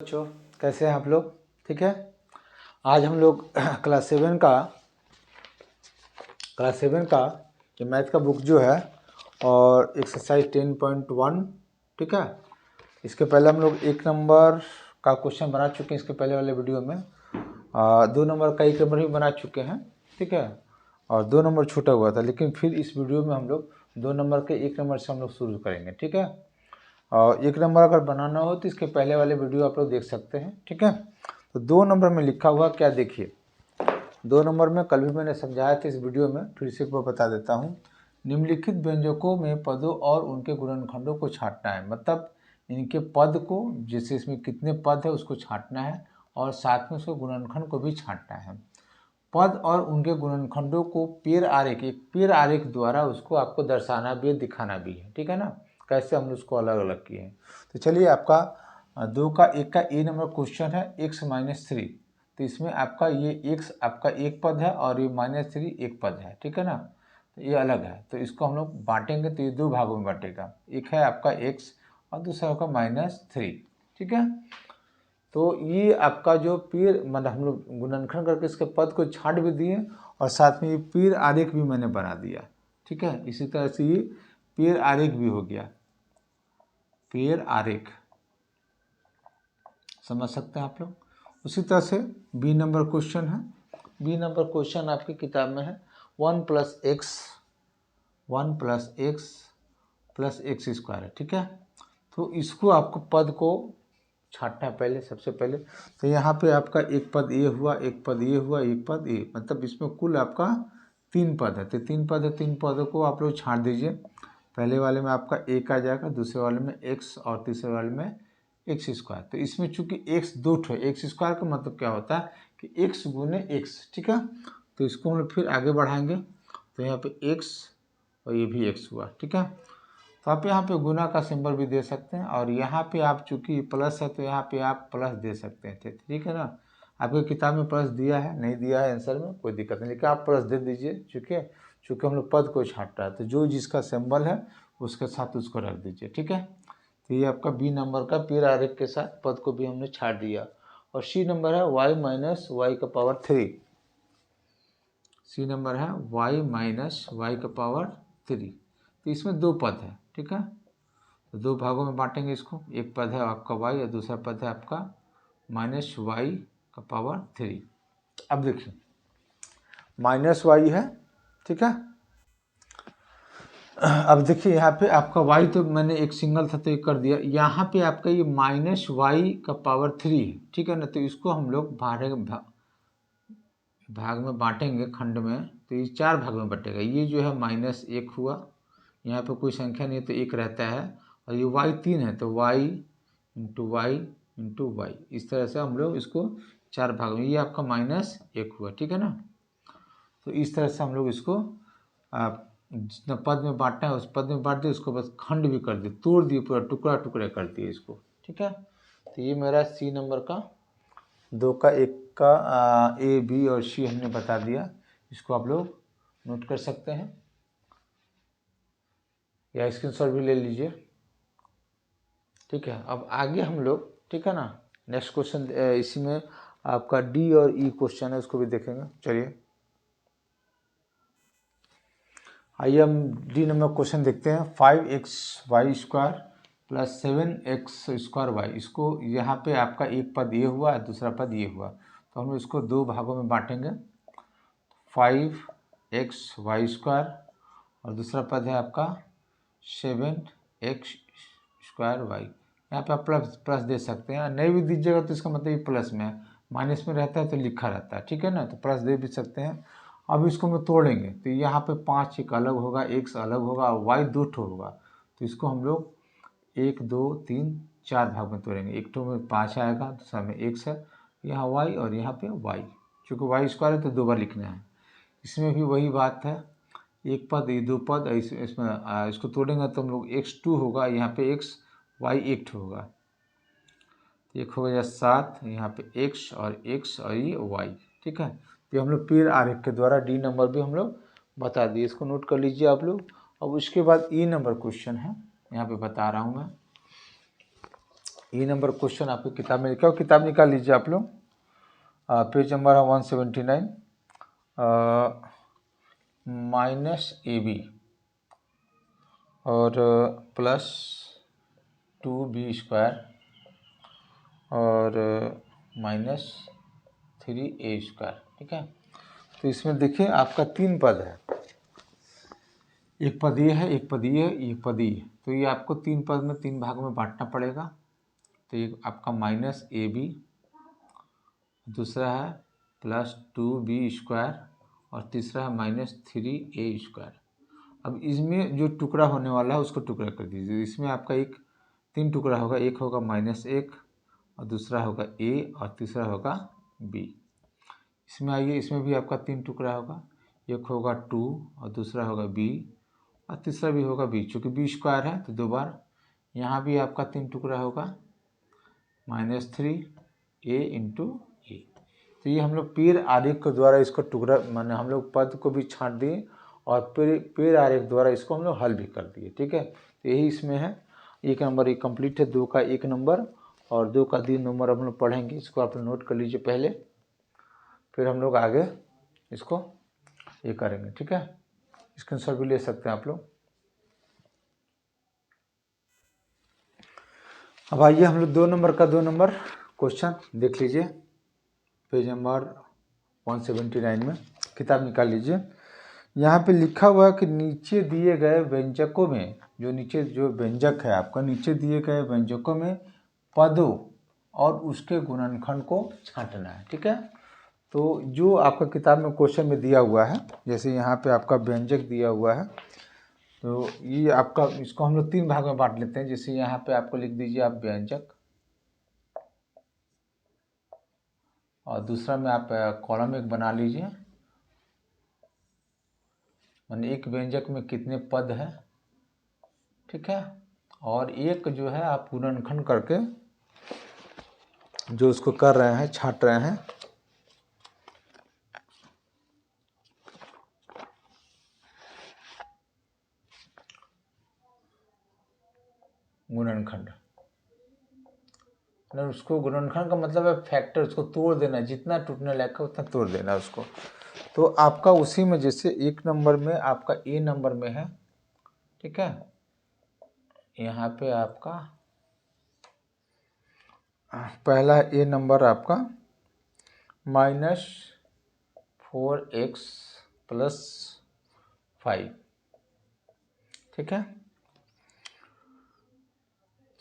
बच्चों कैसे हैं आप लोग? ठीक है। आज हम लोग क्लास सेवन का जो मैथ का बुक जो है और एक्सरसाइज 10.1, ठीक है। इसके पहले हम लोग 1 नंबर का क्वेश्चन बना चुके हैं इसके पहले वाले वीडियो में। 2 नंबर का 1 नंबर भी बना चुके हैं, ठीक है। और 2 नंबर छूटा हुआ था, लेकिन फिर इस वीडियो में हम लोग 2 नंबर के 1 नंबर से हम लोग शुरू करेंगे, ठीक है। और 1 नंबर अगर बनाना हो तो इसके पहले वाले वीडियो आप लोग देख सकते हैं, ठीक है। तो 2 नंबर में लिखा हुआ क्या देखिए। 2 नंबर में कल भी मैंने समझाया था इस वीडियो में, फिर से एक बार बता देता हूँ। निम्नलिखित व्यंजकों में पदों और उनके गुणनखंडों को छांटना है। मतलब इनके पद को, जैसे इसमें कितने पद है उसको छांटना है और साथ में उसके गुणनखंड को भी छांटना है। पद और उनके गुणनखंडों को एक पेड़ आरेख द्वारा उसको आपको दर्शाना भी है, दिखाना भी है, ठीक है ना। कैसे हम उसको अलग अलग किए हैं। तो चलिए, आपका 2 का 1 का ए नंबर क्वेश्चन है x-3। तो इसमें आपका ये x आपका एक पद है और ये -3 एक पद है, ठीक है ना। तो ये अलग है, तो इसको हम लोग बांटेंगे तो ये 2 भागों में बांटेगा। एक है आपका x और दूसरा होगा -3, ठीक है। तो ये आपका जो पीर, मतलब हम लोग गुणनखंड करके इसके पद को छांट भी दिए और साथ में ये पीर आरेख भी मैंने बना दिया, ठीक है। इसी तरह से ये पीर आरेख भी हो गया, पीर आरेख, समझ सकते हैं आप लोग। उसी तरह से बी नंबर क्वेश्चन है। बी नंबर क्वेश्चन आपकी किताब में है 1 + x स्क्वायर है, ठीक है। तो इसको आपको पद को छांटना है पहले, सबसे पहले। तो यहाँ पे आपका एक पद ये हुआ, एक पद ये हुआ, एक पद ये, मतलब इसमें कुल आपका 3 पद है। तो 3 पद है, 3 पदों को आप लोग छांट दीजिए। पहले वाले में आपका एक आ जाएगा, दूसरे वाले में x और तीसरे वाले में x स्क्वायर। तो इसमें चूंकि x 2 है, x स्क्वायर का मतलब क्या होता है कि x गुने x, ठीक है। तो इसको हम लोग फिर आगे बढ़ाएंगे। तो यहाँ पे x और ये भी x हुआ, ठीक है। तो आप यहाँ पे गुना का सिंबल भी दे सकते हैं और यहाँ पे आप चूंकि प्लस है तो यहाँ पे आप प्लस दे सकते हैं, ठीक है ना। आपकी किताब में प्लस दिया है, नहीं दिया है आंसर में, कोई दिक्कत नहीं, लेकिन आप प्लस दे दीजिए, चूँकि हम लोग पद को छांट रहा है। तो जो जिसका सिंबल है उसके साथ उसको रख दीजिए, ठीक है। तो ये आपका बी नंबर का पीर आरेख के साथ पद को भी हमने छांट दिया। और सी नंबर है y-y⁻3। सी नंबर है y-y⁻3। तो इसमें 2 पद है, ठीक है। तो 2 भागों में बांटेंगे इसको। एक पद है आपका y और दूसरा पद है आपका -y⁻3। अब देखिए -y है, ठीक है। अब देखिए यहाँ पे आपका y तो मैंने एक सिंगल था तो एक कर दिया। यहाँ पे आपका ये -y⁻3 है, ठीक है ना। तो इसको हम लोग भाग में बांटेंगे, खंड में। तो ये 4 भाग में बटेगा। ये जो है -1 हुआ, यहाँ पे कोई संख्या नहीं है तो 1 रहता है। और ये y 3 है तो y × y, इस तरह से हम लोग इसको 4 भाग में, ये आपका -1 हुआ, ठीक है ना। तो इस तरह से हम लोग इसको जितना पद में बांटना है उस पद में बांट दिए, उसको बस खंड भी कर दिए, तोड़ दिए, पूरा टुकड़ा टुकड़े कर दिए इसको, ठीक है। तो ये मेरा सी नंबर का 2 का 1 का ए बी और सी हमने बता दिया। इसको आप लोग नोट कर सकते हैं या स्क्रीनशॉट भी ले लीजिए, ठीक है। अब आगे हम लोग, ठीक है ना, नेक्स्ट क्वेश्चन इसी में आपका डी और ई क्वेश्चन है, उसको भी देखेंगे। चलिए आइए हम डी नंबर क्वेश्चन देखते हैं। 5xy² + 7x² इसको यहाँ पे आपका एक पद ये हुआ है, दूसरा पद ये हुआ, तो हम इसको 2 भागों में बांटेंगे। 5xy² और दूसरा पद है आपका 7x²y। यहाँ पे आप प्लस दे सकते हैं, नहीं भी दीजिएगा तो इसका मतलब ये प्लस में है, माइनस में रहता है तो लिखा रहता है, ठीक है ना। तो प्लस दे भी सकते हैं। अब इसको हम तोड़ेंगे तो यहाँ पे 5 एक अलग होगा, x अलग होगा और y 2 ठो होगा। तो इसको हम लोग 1 2 3 4 भाग में तोड़ेंगे। एक ठो में 5 आएगा, दूसरा में x है, यहाँ y और यहाँ पे y। चूँकि y² है तो 2 बार लिखना है। इसमें भी वही बात है, एक पद ये 2 पद, इसमें इसको तोड़ेंगे तो हम लोग x2 होगा, यहाँ पे x y 1 ठो होगा, एक हो गया 7, यहाँ पे x और ये y, ठीक है। तो हम लोग पीर आरेख के द्वारा डी नंबर भी हम लोग बता दिए, इसको नोट कर लीजिए आप लोग। अब उसके बाद ई नंबर क्वेश्चन है, यहाँ पे बता रहा हूँ मैं। ये नंबर क्वेश्चन आपकी किताब में लिखा हो, किताब निकाल लीजिए आप लोग। पेज नंबर है 179, माइनस AB और प्लस 2B² और माइनस 3A²। ठीक है, तो इसमें देखिए आपका 3 पद है, एक पद ये है, एक पद ये है, एक पद ये है। तो ये आपको 3 पद में 3 भागों में बांटना पड़ेगा। तो ये आपका माइनस AB, दूसरा है प्लस 2B² और तीसरा है माइनस 3A²। अब इसमें जो टुकड़ा होने वाला है उसको टुकड़ा कर दीजिए। इसमें आपका 3 टुकड़ा होगा, एक होगा -1 और दूसरा होगा A और तीसरा होगा B। इसमें आइए, इसमें भी आपका 3 टुकड़ा होगा, एक होगा 2 और दूसरा होगा B और तीसरा भी होगा B। चूँकि B² है तो 2 बार। यहाँ भी आपका 3 टुकड़ा होगा, -3A × A। तो ये हम लोग पेड़ आरेख के द्वारा इसको टुकड़ा, माने हम लोग पद को भी छांट दिए और पेड़ आरेख द्वारा इसको हम लोग हल भी कर दिए। ठीक है, तो यही इसमें है। 1 नंबर ये कंप्लीट है, 2 का 1 नंबर और 2 का 3 नंबर हम लोग पढ़ेंगे। इसको आप नोट कर लीजिए पहले, फिर हम लोग आगे इसको ये करेंगे। ठीक है, स्क्रीनशॉट भी ले सकते हैं आप लोग। अब आइए हम लोग 2 नंबर का 2 नंबर क्वेश्चन देख लीजिए, पेज नंबर 179 में किताब निकाल लीजिए। यहाँ पे लिखा हुआ है कि नीचे दिए गए व्यंजकों में, जो नीचे जो व्यंजक है आपका, नीचे दिए गए व्यंजकों में पदों और उसके गुणनखंड को छांटना है। ठीक है, तो जो आपका किताब में क्वेश्चन में दिया हुआ है, जैसे यहाँ पे आपका व्यंजक दिया हुआ है, तो ये आपका, इसको हम लोग 3 भाग में बांट लेते हैं। जैसे यहाँ पे आपको लिख दीजिए आप व्यंजक, और दूसरा में आप कॉलम एक बना लीजिए, माने एक व्यंजक में कितने पद हैं। ठीक है, और एक जो है आप गुणनखंड करके जो उसको कर रहे हैं, छांट रहे हैं। गुणनखंड, मतलब उसको गुणनखंड का मतलब है फैक्टर, उसको तोड़ देना, जितना टूटने लायक है उतना तोड़ देना उसको। तो आपका उसी में जैसे 1 नंबर में आपका A नंबर में है। ठीक है, यहाँ पे आपका पहला A नंबर आपका -4x + 5। ठीक है,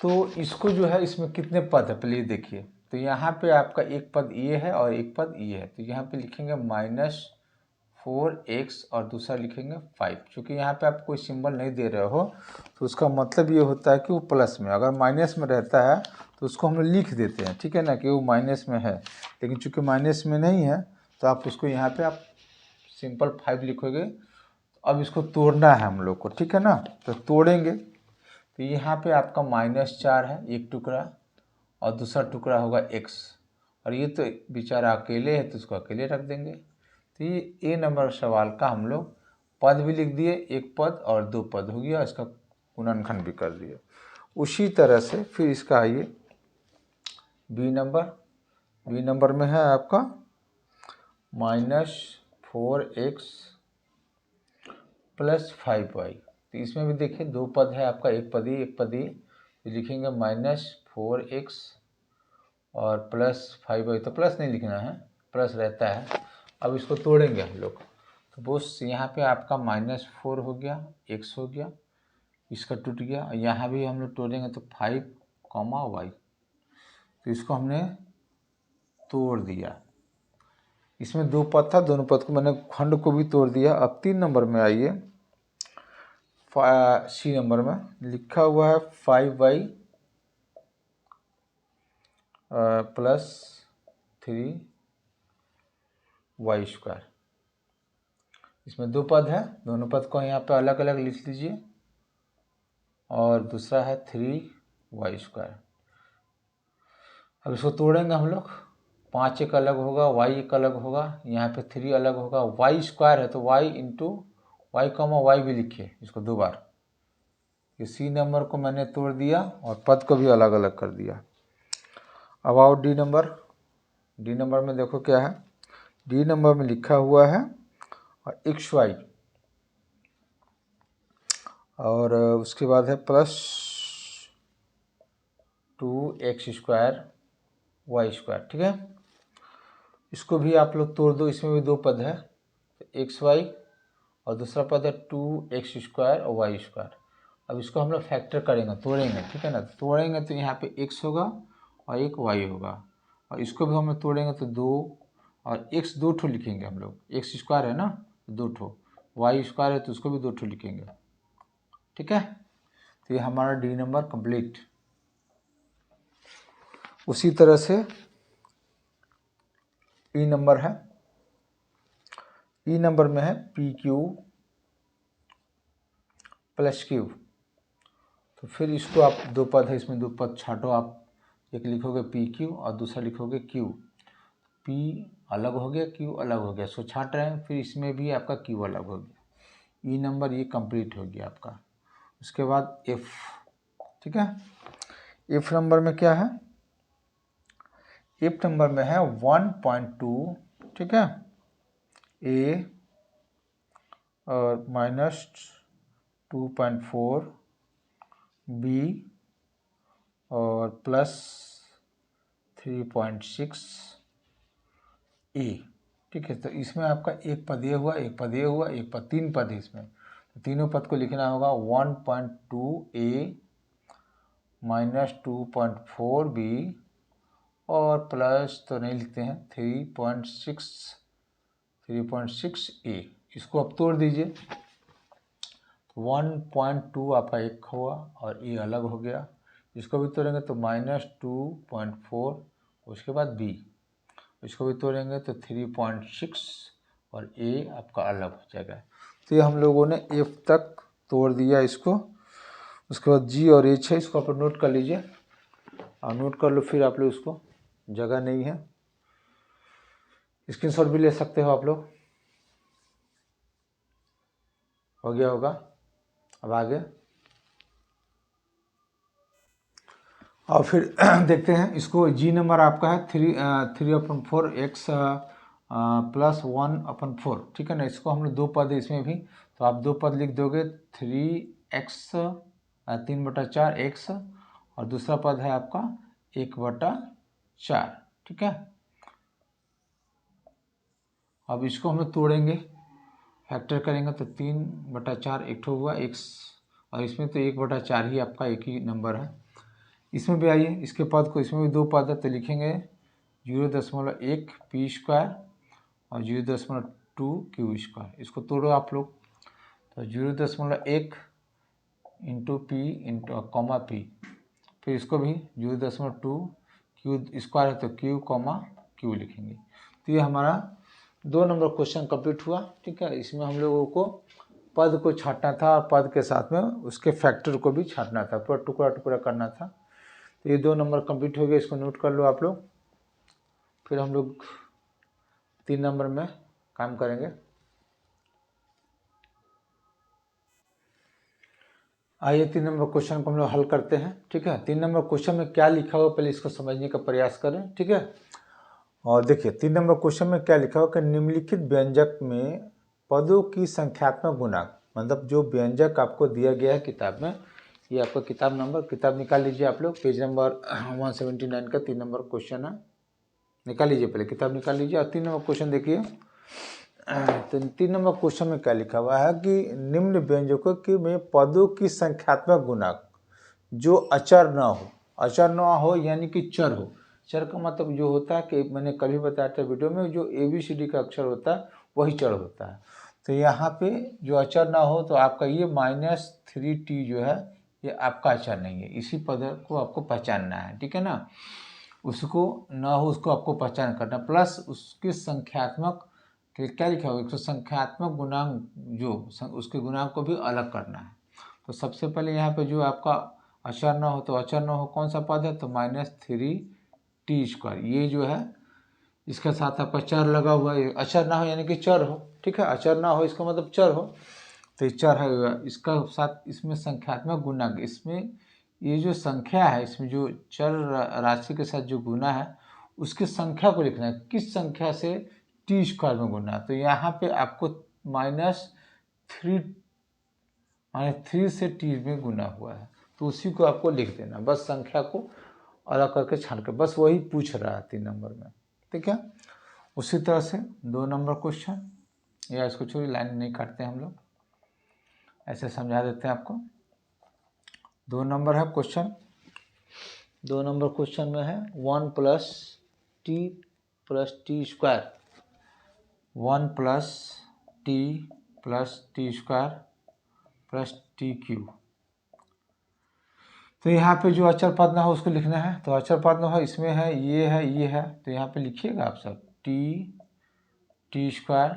तो इसको जो है, इसमें कितने पद है पहले देखिए। तो यहाँ पे आपका एक पद ये है और एक पद ये है, तो यहाँ पे लिखेंगे -4x और दूसरा लिखेंगे 5। चूँकि यहाँ पे आप कोई सिंबल नहीं दे रहे हो तो उसका मतलब ये होता है कि वो प्लस में, अगर माइनस में रहता है तो उसको हम लोग लिख देते हैं। ठीक है ना, कि वो माइनस में है, लेकिन चूँकि माइनस में नहीं है तो आप उसको यहाँ पे आप सिंपल 5 लिखोगे। अब इसको तोड़ना है हम लोग को। ठीक है ना, तो तोड़ेंगे। तो यहाँ पे आपका -4 है एक टुकड़ा और दूसरा टुकड़ा होगा x, और ये तो बेचारा अकेले है तो इसको अकेले रख देंगे। तो ये A नंबर सवाल का हम लोग पद भी लिख दिए, एक पद और 2 पद हो गया, इसका गुणनखंड भी कर दिए। उसी तरह से फिर इसका आइए B नंबर में है आपका -4x + 5y। तो इसमें भी देखिए 2 पद है आपका, एक पद ही एक पद ही, तो लिखेंगे -4x और +5y। तो प्लस नहीं लिखना है, प्लस रहता है। अब इसको तोड़ेंगे हम लोग, तो बस यहाँ पे आपका -4 हो गया, x हो गया, इसका टूट गया। यहाँ भी हम लोग तोड़ेंगे तो 5, y, तो इसको हमने तोड़ दिया। इसमें 2 पद था, दोनों पद को मैंने खंड को भी तोड़ दिया। अब 3 नंबर में आइए, C नंबर में लिखा हुआ है 5y + 3y²। इसमें 2 पद है, दोनों पद को यहाँ पे अलग अलग लिख लीजिए, और दूसरा है 3y²। अब इसको तोड़ेंगे हम लोग, 5 एक अलग होगा, y एक अलग होगा, यहाँ पे 3 अलग होगा, y² है तो y × y, भी लिखिए इसको 2 बार। ये C नंबर को मैंने तोड़ दिया और पद को भी अलग अलग कर दिया। अबाउट डी नंबर में देखो क्या है, डी नंबर में लिखा हुआ है और एक्स वाई, और उसके बाद है प्लस 2x² y², ठीक है। इसको भी आप लोग तोड़ दो, इसमें भी दो पद है, तो xy और दूसरा पद है 2x² और y²। अब इसको हम लोग फैक्टर करेंगे, तोड़ेंगे, ठीक है ना। तोड़ेंगे तो यहाँ पे x होगा और एक y होगा, और इसको भी हम लोग तोड़ेंगे तो 2 और x 2 ठो लिखेंगे हम लोग, x² है ना 2 ठो, y² है तो उसको भी 2 ठो लिखेंगे, ठीक है। तो ये हमारा डी नंबर कंप्लीट। उसी तरह से ई नंबर है, ई नंबर में है PQ + Q। तो फिर इसको आप दो पद है, इसमें दो पद छाटो आप, एक लिखोगे PQ और दूसरा लिखोगे Q। P अलग हो गया, Q अलग हो गया, सो छाट रहे हैं, फिर इसमें भी आपका Q अलग हो गया। ई नंबर ये कंप्लीट हो गया आपका। उसके बाद F, ठीक है। F नंबर में क्या है, F नंबर में है 1.2, ठीक है, A और -2.4 B और +3.6 A, ठीक है। तो इसमें आपका एक पद ये हुआ, एक पद ये हुआ, एक पद, 3 पद है इसमें, तो तीनों पद को लिखना होगा 1.2 A -2.4 B और प्लस तो नहीं लिखते हैं 3.6 A। इसको आप तोड़ दीजिए, 1.2 आपका एक हुआ और ए अलग हो गया, इसको भी तोड़ेंगे तो -2.4, उसके बाद B, इसको भी तोड़ेंगे तो 3.6 और ए आपका अलग हो जाएगा। तो ये हम लोगों ने F तक तोड़ दिया इसको। उसके बाद G और H है, इसको आप नोट कर लीजिए और नोट कर लो, फिर आप लोग उसको, जगह नहीं है, स्क्रीनशॉट भी ले सकते हो आप लोग। हो गया होगा। अब आगे और फिर देखते हैं इसको। G नंबर आपका है 3/4 x +1/4, ठीक है ना। इसको हम लोग दो पद है इसमें भी, तो आप दो पद लिख दोगे 3x 3/4 x और दूसरा पद है आपका 1/4, ठीक है। अब इसको हम लोग तोड़ेंगे, फैक्टर करेंगे तो 3/4 एक ठो हुआ x, और इसमें तो 1/4 ही आपका एक ही नंबर है। इसमें भी आइए, इसके पद को, इसमें भी दो पद है तो लिखेंगे 0.1 p² और 0.2 q²। इसको तोड़ो आप लोग, तो 0.1 into p into comma p, फिर इसको भी 0.2 q² है तो q लिखेंगे। तो ये हमारा 2 नंबर क्वेश्चन कंप्लीट हुआ, ठीक है। इसमें हम लोगों को पद को छांटना था और पद के साथ में उसके फैक्टर को भी छांटना था, पूरा टुकड़ा टुकड़ा करना था। तो ये 2 नंबर कंप्लीट हो गए, इसको नोट कर लो आप लोग। फिर हम लोग 3 नंबर में काम करेंगे। आइए 3 नंबर क्वेश्चन को हम लोग हल करते हैं, ठीक है। 3 नंबर क्वेश्चन में क्या लिखा हुआ पहले इसको समझने का प्रयास करें, ठीक है। और देखिए 3 नंबर क्वेश्चन में क्या लिखा हुआ कि निम्नलिखित व्यंजक में पदों की संख्यात्मक गुणक, मतलब जो व्यंजक आपको दिया गया है किताब में, ये आपका किताब निकाल लीजिए आप लोग, पेज नंबर 179 का 3 नंबर क्वेश्चन है। निकाल लीजिए, पहले किताब निकाल लीजिए और 3 नंबर क्वेश्चन देखिए। तो 3 नंबर क्वेश्चन में क्या लिखा हुआ है कि निम्न व्यंजकों के में पदों की संख्यात्मक गुणक जो अचर न हो यानी कि चर हो। चर का मतलब जो होता है कि मैंने कभी बताया था वीडियो में, जो ABCD का अक्षर होता है वही चर होता है। तो यहाँ पे जो अचर ना हो, तो आपका ये -3t जो है ये आपका अचर नहीं है, इसी पद को आपको पहचानना है, ठीक है ना। उसको ना हो उसको आपको पहचान करना, प्लस उसके संख्यात्मक क्या लिखा हुआ, एक संख्यात्मक गुणांक जो उसके गुणांक को भी अलग करना है। तो सबसे पहले यहाँ पे जो आपका अचर ना हो, तो अचर ना हो कौन सा पद है, तो -3t², ये जो है इसके साथ आपका चर लगा हुआ है। अचर ना हो यानी कि चर हो, ठीक है। अचर ना हो इसका मतलब चर हो, तो चर है, इसका साथ इसमें संख्यात्मक गुणांक, इसमें ये जो संख्या है इसमें जो चर राशि के साथ जो गुना है उसकी संख्या को लिखना है, किस संख्या से टी स्क्वायर में गुना है। तो यहाँ पे आपको -3 से टी में गुना हुआ है, तो उसी को आपको लिख देना, बस संख्या को अलग करके छान कर, बस वही पूछ रहा है 3 नंबर में। ठीक है, उसी तरह से 2 नंबर क्वेश्चन, या इसको छोड़िए, लाइन नहीं काटते हम लोग, ऐसे समझा देते हैं आपको। 2 नंबर है क्वेश्चन, 2 नंबर क्वेश्चन में है 1 + t + t square, 1 + t + t square + t cube. तो यहाँ पे जो अचर पद ना हो उसको लिखना है। तो अचर पद ना हो इसमें है, ये है, तो यहाँ पे लिखिएगा आप सब t स्क्वायर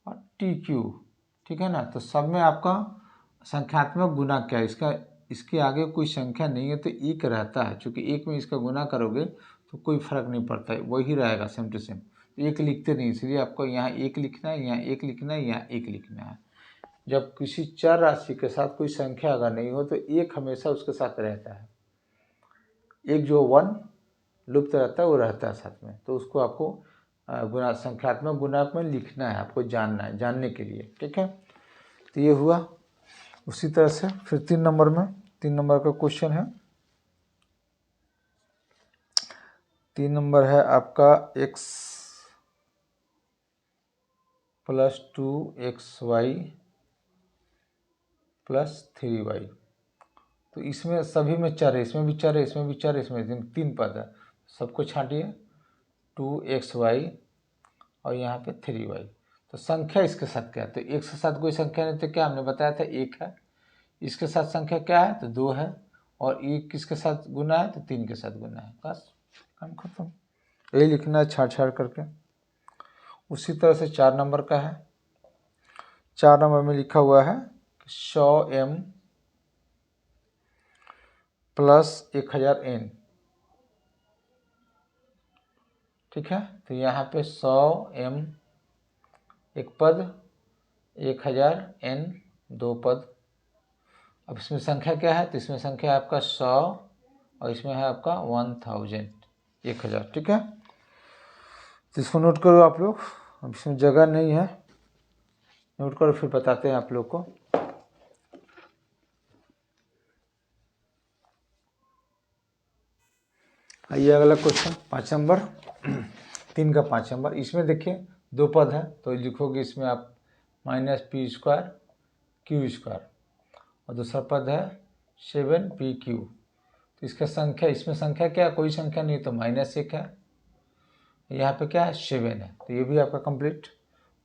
और t क्यूब। ठीक है ना, तो सब में आपका संख्यात्मक गुना क्या है, इसके आगे कोई संख्या नहीं है तो एक रहता है, क्योंकि एक में इसका गुना करोगे तो कोई फर्क नहीं पड़ता है, वही रहेगा सेम टू सेम। एक लिखते नहीं, इसलिए आपको यहाँ एक लिखना है, यहाँ एक लिखना है, यहाँ एक लिखना है। जब किसी चर राशि के साथ कोई संख्या अगर नहीं हो तो एक हमेशा उसके साथ रहता है, एक जो 1 लुप्त रहता है वो रहता है साथ में, तो उसको आपको गुना संख्यात्मक गुणांक में लिखना है, आपको जानना है, जानने के लिए। ठीक है, तो ये हुआ। उसी तरह से फिर 3 नंबर में, 3 नंबर का क्वेश्चन है, 3 नंबर है आपका x + 2xy + 3y। तो इसमें सभी में चर है, इसमें भी चर है, इसमें भी चर है, इसमें 3 पद है, सबको छांटिए, 2xy और यहाँ पे 3y। तो संख्या इसके साथ क्या है, तो एक के साथ कोई संख्या नहीं, तो क्या हमने बताया था, एक है। इसके साथ संख्या क्या है, तो 2 है, और एक किसके साथ गुना है, तो 3 के साथ गुना है, बस काम खत्म। यही लिखना है छाड़ छाड़ करके। उसी तरह से 4 नंबर का है, 4 नंबर में लिखा हुआ है 100m + 1000n। ठीक है, तो यहाँ पे 100m एक पद, 1000n 2 पद। अब इसमें संख्या क्या है, तो इसमें संख्या है आपका 100 और इसमें है आपका 1000, 1000। ठीक है, तो इसको नोट करो आप लोग, अब इसमें जगह नहीं है, नोट करो, फिर बताते हैं आप लोग को। आइए अगला क्वेश्चन 5 नंबर, 3 का 5 नंबर। इसमें देखिए 2 पद है, तो लिखोगे इसमें आप -p² q² और दूसरा पद है 7pq। तो इसका संख्या, इसमें संख्या क्या है, कोई संख्या नहीं, तो -1 है, यहाँ पे क्या है 7 है, तो ये भी आपका कंप्लीट।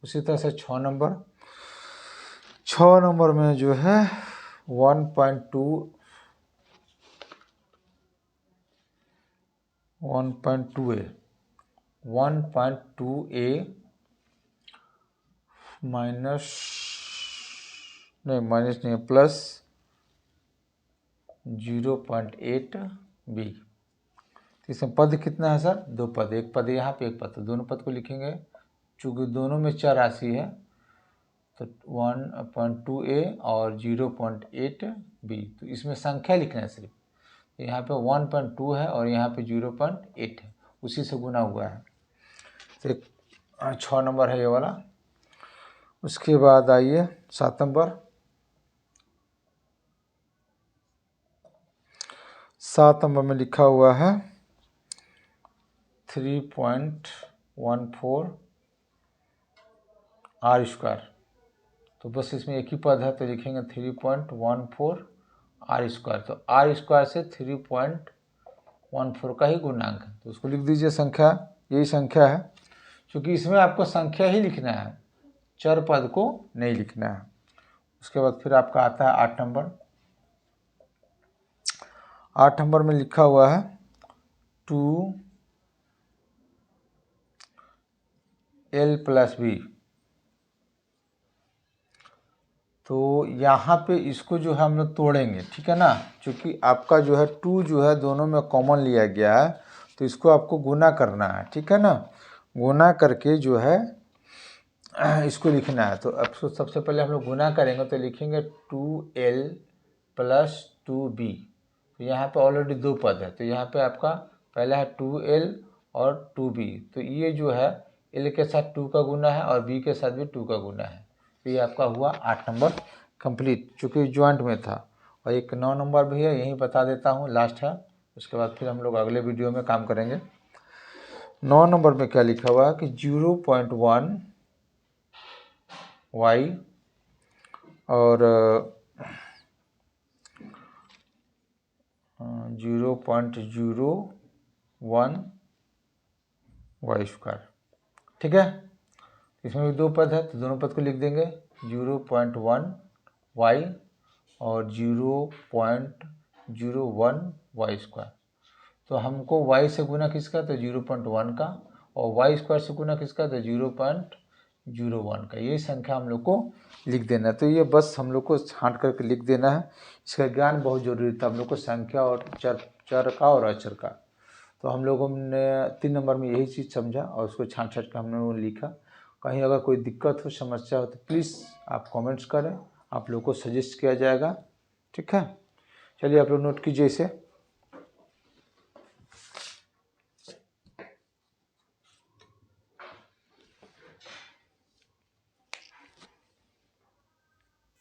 उसी तरह से 6 नंबर, 6 नंबर में जो है 1.2a माइनस नहीं प्लस 0.8b। तो इसमें पद कितना है सर, 2 पद, एक पद यहाँ पे, एक पद, तो दोनों पद को लिखेंगे, चूँकि दोनों में चर राशि है, तो 1.2a और 0.8b। तो इसमें संख्या लिखना है सिर्फ, तो यहाँ पे 1.2 है और यहाँ पे 0.8 है, उसी से गुना हुआ है। तो 6 नंबर है ये वाला। उसके बाद आइए 7 नंबर, 7 नंबर में लिखा हुआ है 3.14 r²। तो बस इसमें एक ही पद है, तो लिखेंगे 3.14 r²। तो r² से 3.14 का ही गुणांक है, तो उसको लिख दीजिए, संख्या यही संख्या है, क्योंकि इसमें आपको संख्या ही लिखना है, चर पद को नहीं लिखना है। उसके बाद फिर आपका आता है 8 नंबर, 8 नंबर में लिखा हुआ है 2l + b। तो यहाँ पे इसको जो है हम लोग तोड़ेंगे, ठीक है ना, क्योंकि आपका जो है 2 जो है दोनों में कॉमन लिया गया है, तो इसको आपको गुना करना है, ठीक है ना, गुना करके जो है इसको लिखना है। तो अब सबसे पहले हम लोग गुना करेंगे, तो लिखेंगे 2l + 2b। तो यहाँ पे ऑलरेडी 2 पद है, तो यहाँ पे आपका पहला है 2l और 2b, तो ये जो है l के साथ 2 का गुना है और b के साथ भी 2 का गुना है, तो ये आपका हुआ 8 नंबर कंप्लीट, चूँकि ज्वाइंट में था। और एक 9 नंबर भी है, यहीं बता देता हूँ, लास्ट है, उसके बाद फिर हम लोग अगले वीडियो में काम करेंगे। 9 नंबर में क्या लिखा हुआ है कि 0.1 y और 0.01 y स्क्वायर, ठीक है। इसमें भी 2 पद है, तो दोनों पद को लिख देंगे, 0.1 y और 0.01 y स्क्वायर। तो हमको y से गुना किसका, तो 0.1 का, और y स्क्वायर से गुना किसका, तो 0.01 का। ये संख्या हम लोग को लिख देना है। तो ये बस हम लोग को छांट करके लिख देना है। इसका ज्ञान बहुत ज़रूरी था हम लोग को, संख्या और चर का और अचर का। तो हम लोगों ने 3 नंबर में यही चीज़ समझा और उसको छांट छांट कर हम लोगों ने लिखा। कहीं अगर कोई दिक्कत हो, समस्या हो, तो प्लीज़ आप कमेंट्स करें, आप लोग को सजेस्ट किया जाएगा, ठीक है। चलिए आप लोग नोट कीजिए इसे।